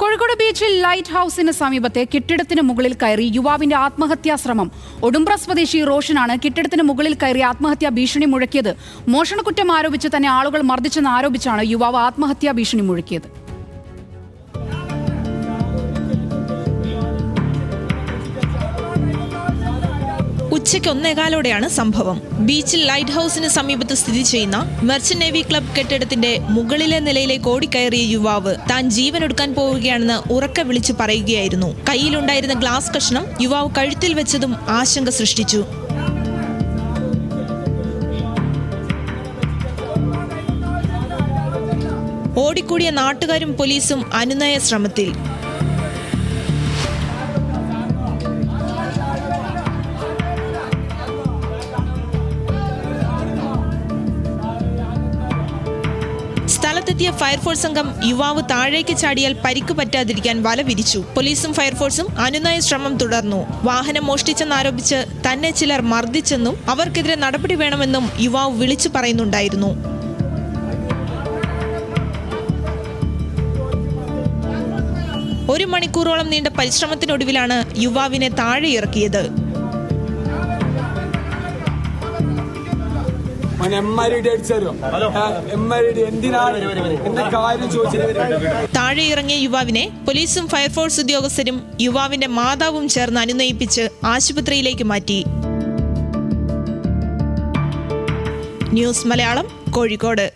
കോഴിക്കോട് ബീച്ചിൽ ലൈറ്റ് ഹൌസിന് സമീപത്തെ കെട്ടിടത്തിന് മുകളിൽ കയറി യുവാവിന്റെ ആത്മഹത്യാ ശ്രമം. ഒടുമ്പ്ര സ്വദേശി റോഷനാണ് കെട്ടിടത്തിന് മുകളിൽ കയറി ആത്മഹത്യാ ഭീഷണി മുഴക്കിയത്. മോഷണക്കുറ്റം ആരോപിച്ച് തന്നെ ആളുകൾ മർദ്ദിച്ചെന്ന് ആരോപിച്ചാണ് യുവാവ് ആത്മഹത്യാ ഭീഷണി മുഴക്കിയത്. ഉച്ചയ്ക്ക് 1:15 സംഭവം. ബീച്ചിൽ ലൈറ്റ് ഹൌസിന് സമീപത്ത് സ്ഥിതി ചെയ്യുന്ന മെർച്ചന്റ് നേവി ക്ലബ് കെട്ടിടത്തിന്റെ മുകളിലെ നിലയിലേക്ക് ഓടിക്കയറിയ യുവാവ് താൻ ജീവനൊടുക്കാൻ പോവുകയാണെന്ന് ഉറക്കെ വിളിച്ചു പറയുകയായിരുന്നു. കയ്യിലുണ്ടായിരുന്ന ഗ്ലാസ് കഷ്ണം യുവാവ് കഴുത്തിൽ വെച്ചതും ആശങ്ക സൃഷ്ടിച്ചു. ഓടിക്കൂടിയ നാട്ടുകാരും പോലീസും അനുനയ ശ്രമത്തിൽ. സ്ഥലത്തെത്തിയ ഫയർഫോഴ്സ് സംഘം യുവാവ് താഴേക്ക് ചാടിയാൽ പരിക്ക് പറ്റാതിരിക്കാൻ വല വിരിച്ചു. പോലീസും ഫയർഫോഴ്സും അനുനയ ശ്രമം തുടർന്നു. വാഹനം മോഷ്ടിച്ചെന്നാരോപിച്ച് തന്നെ ചിലർ മർദ്ദിച്ചെന്നും അവർക്കെതിരെ നടപടി വേണമെന്നും യുവാവ് വിളിച്ചു പറയുന്നുണ്ടായിരുന്നു. ഒരു മണിക്കൂറോളം നീണ്ട പരിശ്രമത്തിനൊടുവിലാണ് യുവാവിനെ താഴെ ഇറക്കിയത്. താഴെ ഇറങ്ങിയ യുവാവിനെ പോലീസും ഫയർഫോഴ്സ് ഉദ്യോഗസ്ഥരും യുവാവിന്റെ മാതാവും ചേർന്ന് അനുനയിപ്പിച്ച് ആശുപത്രിയിലേക്ക് മാറ്റി. ന്യൂസ് മലയാളം, കോഴിക്കോട്.